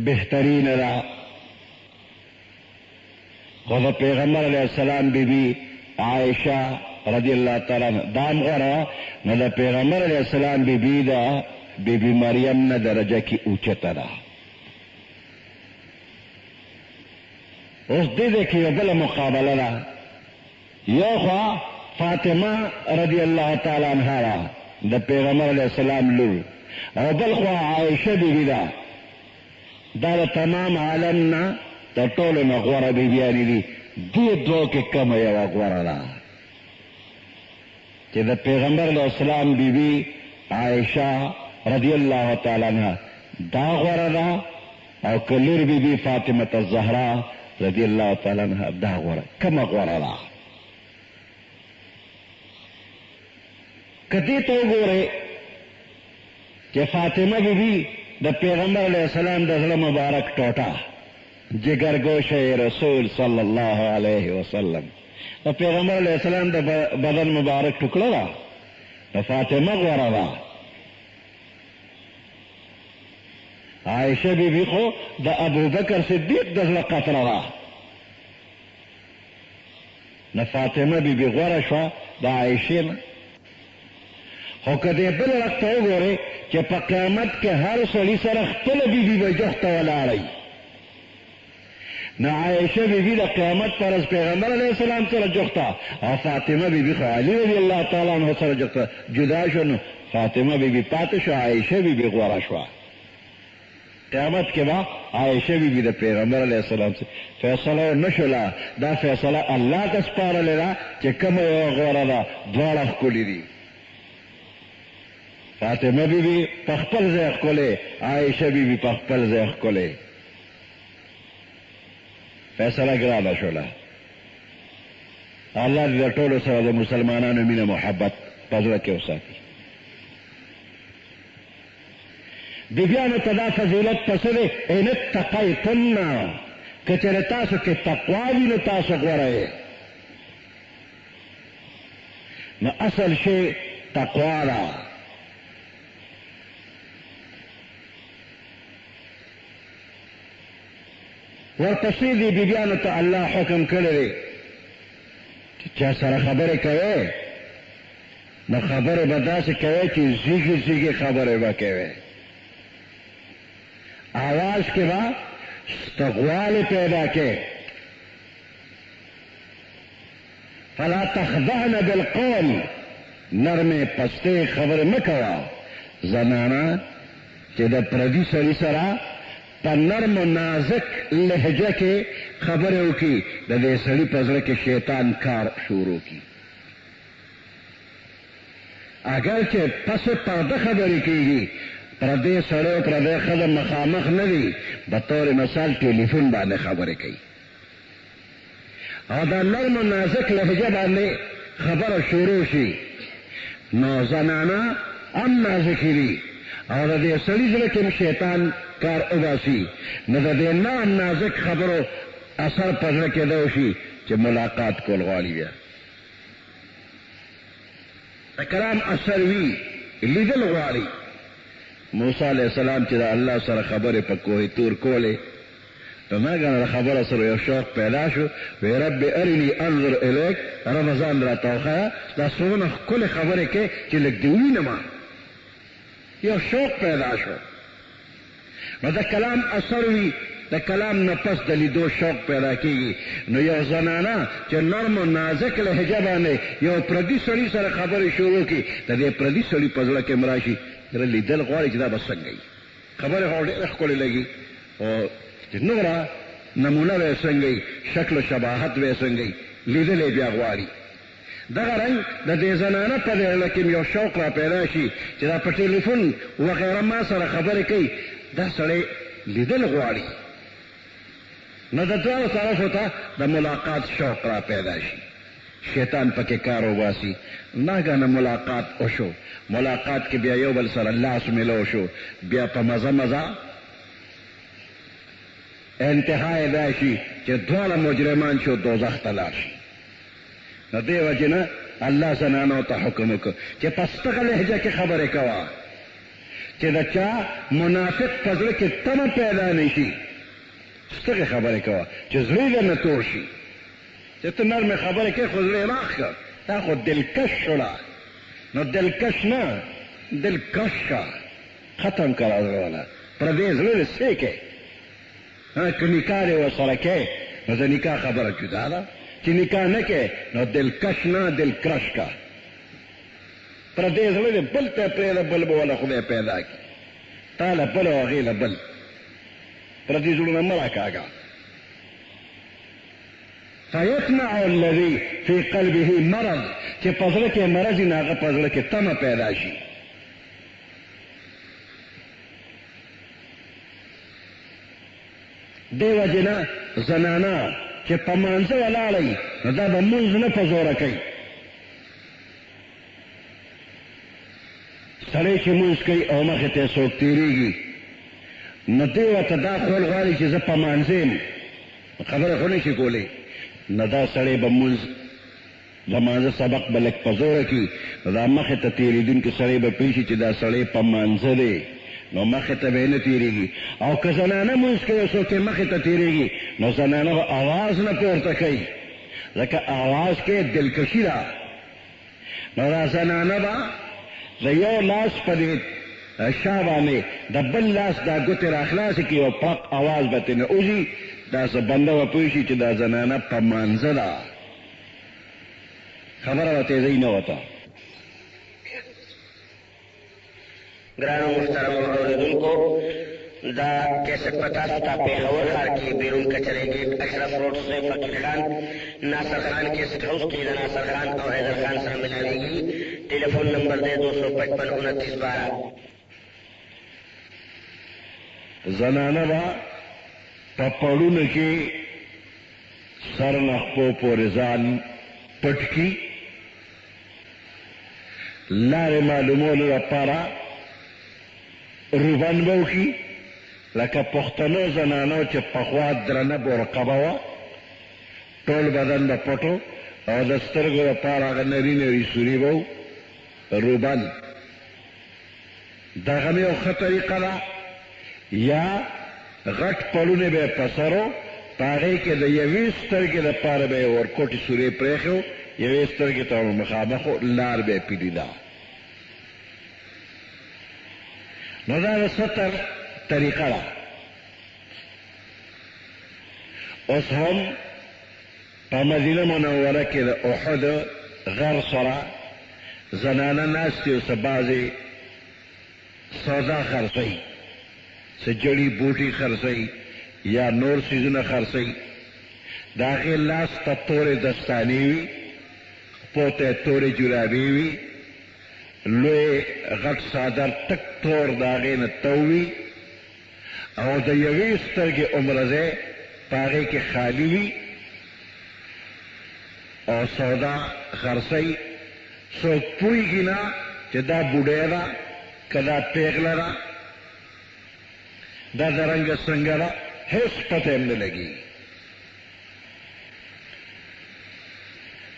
بہترین دا، خود پیغمبر علیہ السلام بی بی عائشہ رضی اللہ تعالیٰ دام غورا نہ دا پیغمبر علیہ السلام بی بی دا بی بی مریم نہ درجہ کی اوچتا دا. اس دے کہ بلا مقابلہ دا یو خوا فاطمہ رضی اللہ تعالیٰ عنہ دا پیغمبر علیہ السلام لور، اور بل خوا عائشہ بی بی دا دا تمام عالم نا دا طول نا غورا بی بیانی دی، دی دو کے کم یو غورا دا کہ دا پیغمبر علیہ السلام بی بی عائشہ رضی اللہ تعالیٰ عنہ دا غورا دا، او کلور بی بی فاطمہ الزہرا رضی اللہ تعالیٰ عنہ دا غورا کم غورا دا. کتی تو گورے کہ فاطمہ بی بی دا پیغمبر علیہ السلام دا ظلم مبارک ٹوٹا جگر گوش رسول صلی اللہ علیہ وسلم، دا پیغمبر علیہ السلام دا بدن مبارک ٹکڑا دا، دا فاطمہ غورا دا. عائشہ بی بی خو دا ابو بکر صدیق دا ظلم قطرہ دا، دا فاطمہ بی بی غورا شوا دا عائشہ نا. خو کدے بل رکھتا ہو گورے کہ پا قیامت کے ہر سڑی سر اختل بی بی بجوختا والا رئی، نہ عائشہ بی بی دا قیامت پر از پیغمبر علیہ السلام سر جوختا، اور فاطمہ بی بی علی رضی اللہ تعالیٰ عنہ سر جوختا جدا شو، نو فاطمہ بی بی پات شو، عائشہ بی بی غورا شوا. قیامت کے بعد عائشہ بی بی دا پیغمبر علیہ السلام سے فیصلہ نشلا، دا فیصلہ اللہ کا سپارا لینا کہ کم غورا دا دوارا کلی دی. فاطمہ بی بی پخپل زیخ کولے، عائشہ بی بی پخپل زیخ کولے. فیصلہ گرانا شولا. اللہ دی ټولو سره د مسلمانانو مینه محبت پزړه کې وساتي. بیبیانو ته دا فضیلت پسې دی ان اتقیتن، که چېرې تاسو کې تقوا وي نو تاسو غوره. نو اصل شی تقوا ده. ورپسې دی بیبیانو ته الله حکم کړی دی چې چا سره خبرې کوئ نو خبرې به داسې کوئ چې زیږې زیږې خبرې به کوئ، آواز کې به استغوال پیدا کې. فلا تخضعن بالقول، نرمې پستې خبرې مه کوه. زنانه چې د پردي سړي سره په نرم و نازک لهجه کې خبرې وکړي د دې سړي په زړه کې شیطان کار شروع کړي. اگر چې پس پرده خبرې کېږي پردې سړی او پردې ښځه مخامخ نه دي، بطور مثال ټلیفون باندې خبرې کوي او دا نرم و نازک لهجه باندې خبره شروع شي، نو زنانه هم نازکې دي او د دې سړي زړه کې هم شیطان کار وباسي، نو د دې نرم نازک خبرو اثر په زړه کې دا وشي چې ملاقات کول غواړي. بیا د کلام اثر وي، لیدل غواړي. موسی علیہ السلام چې د الله سره خبرې په کوه تور کولې، نو ماګه خبره سره یو شوق پیدا شو، وی رب ارنی انظر الیک، رمضان را توخه دا څومره ښکلې خبرې کې چې لږ دې ووینم، یو شوق پیدا شو. نو د کلام اثر وي، د کلام نه پس د لیدو شوق پیدا کېږي. نو یو زنانه چې نرم و نازک لهجه باندې یو پردي سړي سره خبرې شروع کړي، د دې پردي سړي په زړه کې مراشي لیدل غواړي چې دا به څنګه وي. خبرې خو ډېره ښکلې لګي او چې نوره نمونه به یې څنګه وي، شکل و شباهت به یې څنګه وي، لیدل یې بیا غواړي. دغه رنګ د دې زنانه په زړه کې یو شوق را پیدا شي چې دا په ټلیفون وغیره ما سره خبرې کوي، دا سړی لیدل غواړي. نو د دواړو طرفو ته د ملاقات شوق را پیدا شي، شیطان پکې کار وباسي. ناګانه ملاقات وشو، ملاقات کې بیا یو بل سره لاس ملو شو، بیا په مزه مزه انتها یې دا شي چې دواړه مجرمان شو دوزخ ته لاړ شي. نو دې وجې نه الله زنانو ته حکم وکړ چې په ستغه لهجه کې خبرې کوه چې د چا منافق په زړه کې تمه پیدا نه شي. ستغه خبرې کوه چې زړه یې نه تور شي، چې ته نرمې خبرې کوې خو زړه یې راخ کړه، دا خو دلکش شوله. نو دلکش نه، دلکش کا ختم کړه زړه، پردې زړه دې سېکې. که نکاح دې ورسره کوې نو د نکاح خبره جدا ده، چې نکاح نه کوې نو دلکش نه دلکرش کا. پردې زړه دې بل ته پرېږده، بل به وله خدای پیدا کړي، تا له بل او هغې له بل. پردې زړونه مه راکاږه. فیطمع الذي فی قلبه مرض، چې په زړه کې مرض وي نو هغه په زړه کې تمه پیدا شي. دې وجې نه زنانه چې په مانځه ولاړئ نو دا به مونځ نه په زوره کوي. سړی چې مونځ کوي او مخې ته څوک تېرېږي نو دې ورته دا خول غواړي چې زه په مانځه یم، خبره خو نه شي کولی. نو دا سړی به مونځ د مانځه سبق به لږ په زوره کړي، نو دا مخې ته تېرېدونکي سړی به پوه شي چې دا سړی په مانځه دی، نو مخې ته به یې نه تېرېږي. او که زنانه مونځ کوي او څوک یې مخې ته تېرېږي نو زنانه به اواز نه پورته کوي، ځکه اواز کې دلکشي ده. نو دا زنانه به د یو لاس په دې شا باندې د بل لاس دا ګوتې را خلاصې کړي او پړق اواز به ترې نه وځي، داسې بنده به پوه شي چې دا زنانه په مانځه ده. خبره به تیزۍ نه وته. ګرانو محترمو اورېدونکو، دا کیسټ په تاسو ته پېښور ښار کې بیرون کچرې ګیټ اشرف روډ سے فقیر خان ناصر خان کیسټ هاؤس کې د ناصر خان او حیدر خان سره ملاویږي. ټلیفون نمبر دی 255 29 12. زنانه به په پړونو کې سر نه خپو پورې ځان پټ کړي، لارې معلومولو لپاره روبن به وکړي، لکه پښتنو زنانو چې پخوا درنه برقه به وه، ټول بدن به پټو او د سترګو لپاره هغه نري نري سوري به و، روبن. دغه یو ښه طریقه ده. یا غټ پړونه به یې په سر و، په هغې کې د یوې سترګې لپاره به یې ورکوټې سورې پرېښې و، یوې سترګې ته مخامخ و، لار به یې پیډېده. نو دا د ستر طریقه ده. اوس هم په مدینه منوره کې د احد غر سره زنانه ناستې او څه بعضې سودا خرڅوي، څه جړی بوټي خرڅوي یا نور څیزونه خرڅوي، د هغې لاس ته تورې دستانې وي، پوته تورې جرابې وي، لوی غټ څادر تک تور د هغې نه تو وي، او د یوې سترګې عمرځی په هغې کې خالي وي، او سودا خرڅوي. څوک پوهېږي نه چې دا بوډۍ ده که دا پیغله ده، دا د رنګه څرنګه ده، هېڅ پته هم نه لګېږي.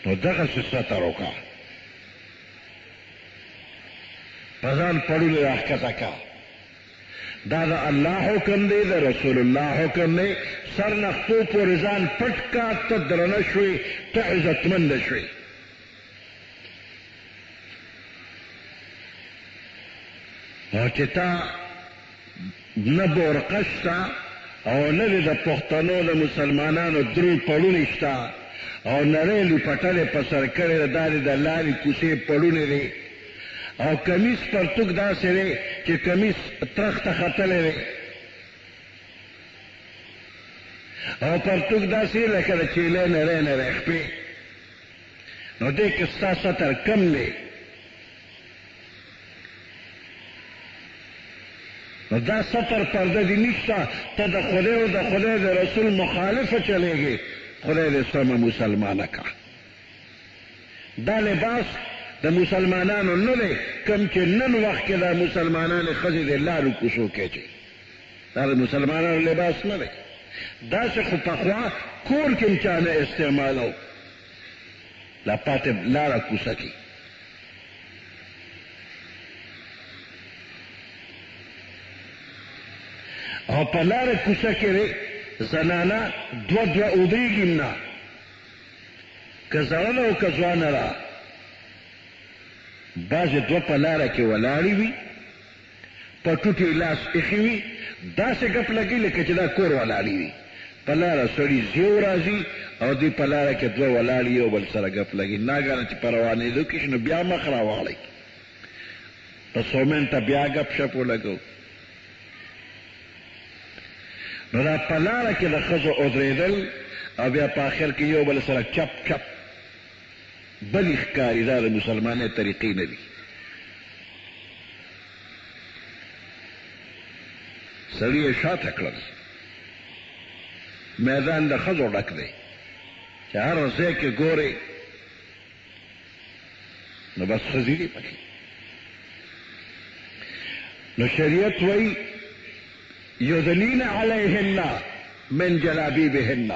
نو دغسې ستر وکړه، په ځان پړونې راښکته کړه. دا د الله حکم دی، د رسول الله حکم دی. سر نه خپو پورې ځان پټ کړه، ته درنه شوې، ته عزتمنده شوې. او چې تا نه بورقه شته او نه د پښتنو د مسلمانانو درې پړونې شته او نړۍ لپټلې په سر کړې ده، دا د لارې کوڅې پړونې دی، او کمیس پرتوک داسې دی چې کمیس ترخته ختلی دی، او پرتوک داسې لکه د چیلې نری نری خپې. نو دې کې ستا ستر کم دی. نو دا ستر پرده دې نشته، ته د خدای او د خدای د رسول مخالفه چلېږي. خدای دې سمه مسلمانه کړه. دا لباس د مسلمانانو نه دی، کوم چې نن وخت کې د مسلمانانو ښځې د لارو کوڅو کې اچوي، دا د مسلمانانو لباس نه دی. داسې خو پخوا کور کې هم چا نه استعمالو، لا پاتې لاره کوڅه کې. او په لاره کوڅه کې زنانه دوه اودېږي نه، که زړه او که ځوانه ده. بعضې دوه په لاره کې ولاړې وي، په ټوټې لاس ایښې وي، داسې ګپ لګي لکه چې دا کور ولاړې وي. په لاره سړي زیو راځي او دوی په لاره کې دوه ولاړې یو بل سره ګپ لګي. ناګانه چې په روانېدو کې شي نو بیا مخ راواړئ، په سومن ته بیا ګپ شپ ولګو. نو دا په لاره کې د ښځو ودرېدل او بیا په آخر کې یو بل سره چپ چپ بلې ښکاري، دا د مسلمانۍ طریقې نه دي. سړي یې شاته کړل، میدان د ښځو ډک دی چې هر ځای کې ګورې نو بس ښځې دي پکې. نو شریعت وایي یدنین علیهن من جلابیبهن،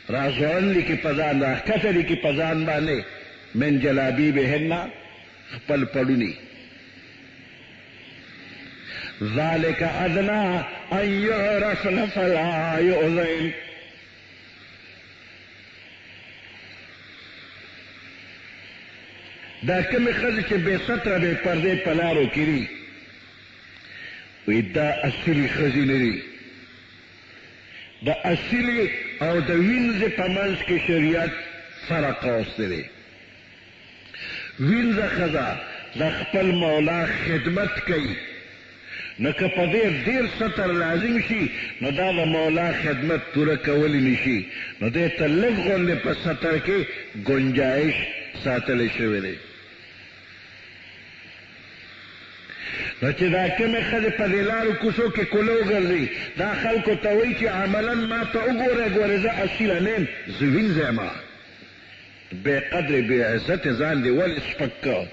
راځوړن لیکي په ځان، راښکته لیکي په ځان باندې، من جلابیبهن خپل پړوني. ذالک ادنا ان یعرفن فلا یؤذین. دا کومې ښځې چې بې ستره بې پردې په لارو کې دي، وی دا اصلي ښځې نه دي. د اصلي او د وینځې په منځ کې شریعت فرق راوستی دی. وینځه ښځه د خپل مولا خدمت کوي، نو که په دې ډېر ستر لازم شي نو دا د مولا خدمت پوره کولی نشي، نو دې ته لږ غوندې په ستر کې گنجایش ساتلی شوی دی. نو چې دا کومې ښځې په دې لارو کوڅو کې کولو ګرځي، دا خلکو ته وایي چې عملا ما ته وګورئ، ګورې زه اصیله نه یم، زه وینځه یم. بې قدرې بې عزتې ځان دې ولې سپک کړ؟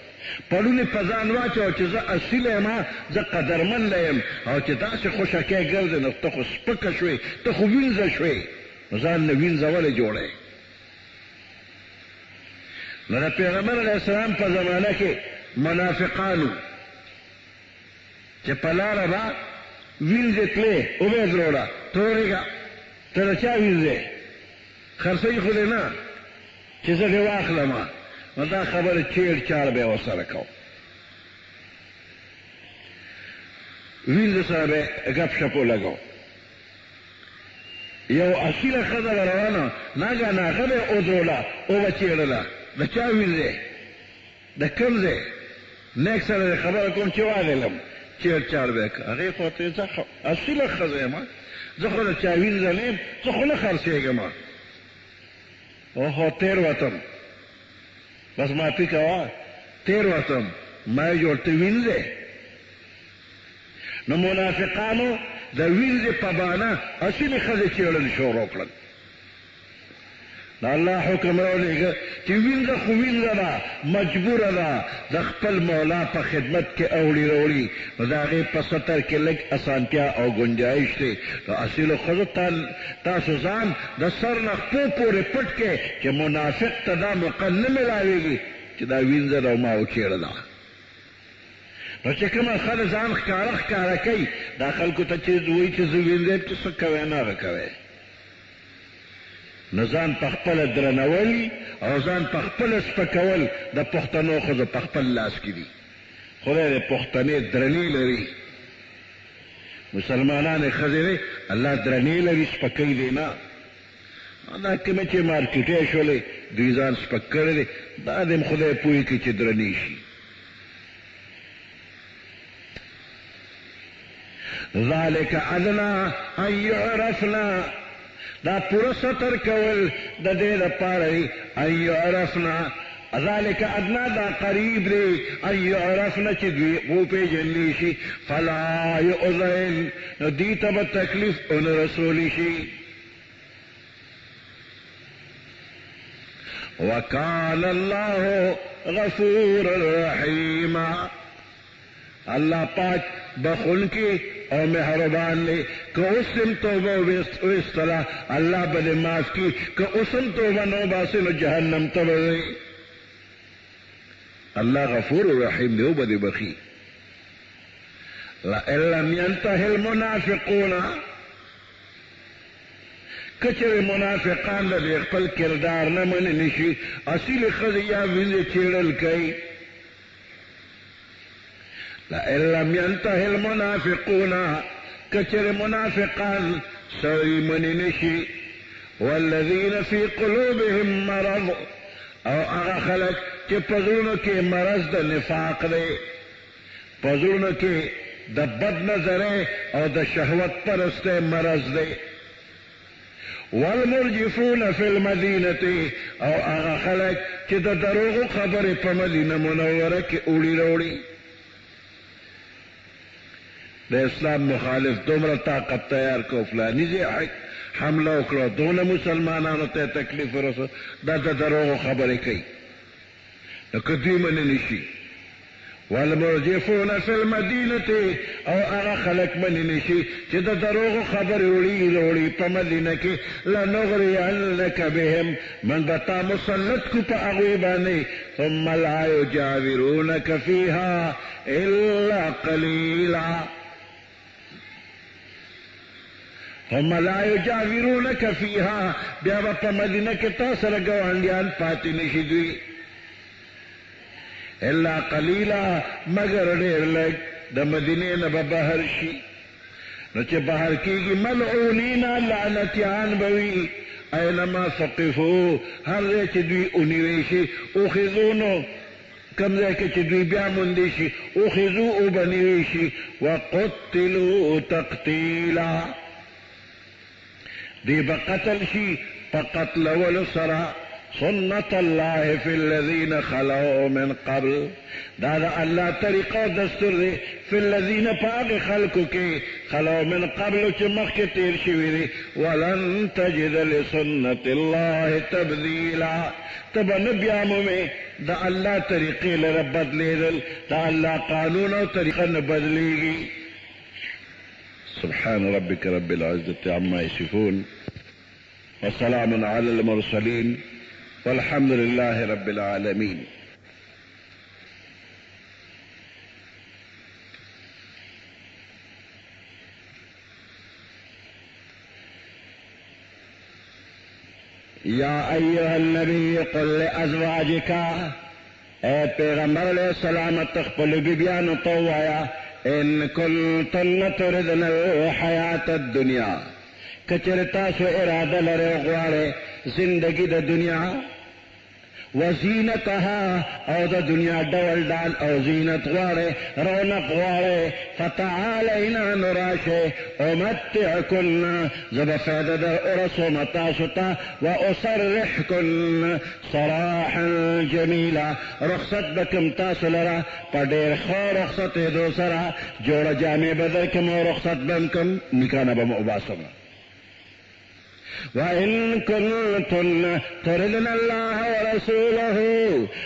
پړونې په ځان واچوه چې زه اصیله یم، زه قدرمنده یم، او چې داسې خوشکۍ ګرځې نو ته خو سپکه شوې، ته خو وینځه شوې، نو ځان نه وینځه ولې جوړی؟ نو د پیغمبر علیه السلام په زمانه کې منافقانو چې په لاره به وینځې تلې، وبې دروړه، ته ورېږه، ته د چا وینځې؟ خرڅوي خو دې نه چې زه دې واخلم. نو دا خبره چیړ چاړ به یې ورسره کو، وینځه سره به یې ګپ شپ ولګو. یو اصیله ښځه به روانه، ناګهانه هغه به یې ودروله، وبه چیړله، د چا وینځې؟ د کوم ځای؟ نیک سره خبره کوم چې وادلم، چیر چار به هغه خو ته ځه اصله خزه ما زه خو چا وینځلم زه خو نه خرڅېږم او هو تیر وتم بس ما پکوا تیر وتم ما جوړته وینځه نو منافقانو د وینځه په باندې اصله خزه چیرل شروع کړل الله حکم راولېږه چې وینځه خو وینځه ده مجبوره ده د خپل مولا په خدمت کې اوړي راوړي نو د هغې په سطر کې لږ اسانتیا او گنجایش دی نو اصیلو ښځو تاسو ځان د سر نه خپو پورې پټ کې چې منافق ته دا موقع نه میلاوېږي چې دا وینځه ده او ما وچېړه ده نو چې کومه ښځه ځان ښکاره کوي دا خلکو ته چې وایي چې زه وینځم چې څه کوی نه هغه کوی نو ځان په خپله درنول او ځان په خپله سپکول د پښتنو ښځو په خپل لاس کې دي خدای د پښتنې درنې لري مسلمانانې ښځې دی الله درنې لري سپکۍ دی نه دا کومه چې مارکیټې شولې دوی ځان سپک کړی دی دا دې خدای پوهې کړي چې درنې شي ذلک ادنا ان یعرفنا دا پورا ستر کول د دې لپاره ان یعرفنا ذلک ادنا دا قریب دی ان یعرفنا چې دوی وپېژندلی شي فلا یؤذین نو دې ته به تکلیف ونه رسولی شي وکان الله غفورا رحیما اللہ پاک بخون کی او مہربان لے کہ اسم توبہ ویستلا اللہ بلے معاف کی کہ اسم توبہ نو باسن جہنم تبرے اللہ غفور رحیم دیو بدے بخی لئن لم ينتهي المنافقون کچر منافقان لدے خپل کردار نمن نشی اصیل خضیہ ویزے چیڑل کئی لئن لم ينتهي المنافقون كثر منافقان سوي من نشي والذين في قلوبهم مرض او اغا خلق چه پزرونو کے مرض دا نفاق دے پزرونو کے دا بد نظرے او دا شہوت پرست مرض دے والمرجفون في المدينة او اغا خلق چه دا دروغ خبر پا مدینہ منورہ کے اوڑی روڑی دا اسلام مخالف دومره طاقت تیار کو فلانی زی حمله وکړه دونه مسلمانانو ته تکلیف ورسو دا د دروغو خبرې کوي نو که دوی منې نشي والمرجفون فی المدینة او هغه خلک منې نشي چې د دروغو خبرې وړي په مدینه کې لنغرینک بهم من به تا مسلط کو په هغوی باندې ثم لا یجاورونک فیها الا قلیلا هم لا یجاورونک فیها بیا به په مدینه کې تا سره ګاونډیان پاتې نشي دوی الا قلیلا مگر ډېر لږ د مدینې نه به بهر شي نو چې بهر کېږي ملعونین لعنتیان به وي اینما ثقفو هر ځای چې دوی ونیوی شي اخذو نو کم ځای کې چې دوی بیا موندی شي اخذو وبنیوی شي وقتلوا تقتیلا دی بقتل شي فقتل ولسرا سنت الله في الذين خلوا من قبل دا الله طریقہ دستور دی فی الذین پاک خلقو کے خلوا من قبل چه مخی تیر شوی دی ولن تجد لسنت الله تبدیلا تبا نبیامو میں دا اللہ طریقی لربت لیدل دا اللہ قانون و طریقہ نبدلیگی سبحان ربك رب العزة عما يصفون وسلام على المرسلين والحمد لله رب العالمين يا أيها النبي قل لأزواجك اے پیغمبر علیہ السلام تخپل بیبیانو طوعیا ان کنتن تردن الحیات الدنیا کچر تاسو ارادہ لرے غوارے زندگی دا دنیا وزینتها او د دنیا ډول ډال او زینت غواړي رونق غواړي فتعالینا نراشه امتعکن زب فیده در ارسو متاسو تا و اسرحکن سراحا جمیلا رخصت بکم تاسو لرا پا دیر خو رخصت دو سرا جوڑا جامع بدر کم و رخصت بمکم نکانا بمعباسم وَإِن كُنتُنَّ تُرِدْنَ اللَّهَ وَرَسُولَهُ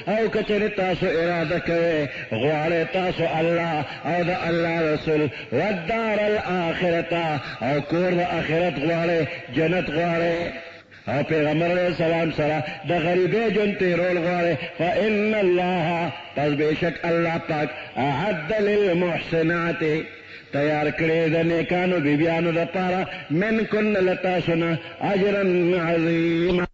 او کچر تاسو اراده کوي غواړي تاسو الله او د الله رسول والدار الاخرته او کور د اخرت غواړي جنت غواړي او پیغمبر علیہ السلام سره د غریبې جون تیرول غواړي فإن الله پس بشک الله پاک اعد للمحسنات تیار کړی د نیکانو بیبیانو لپاره من کن لتاسو نه اجرا عظیما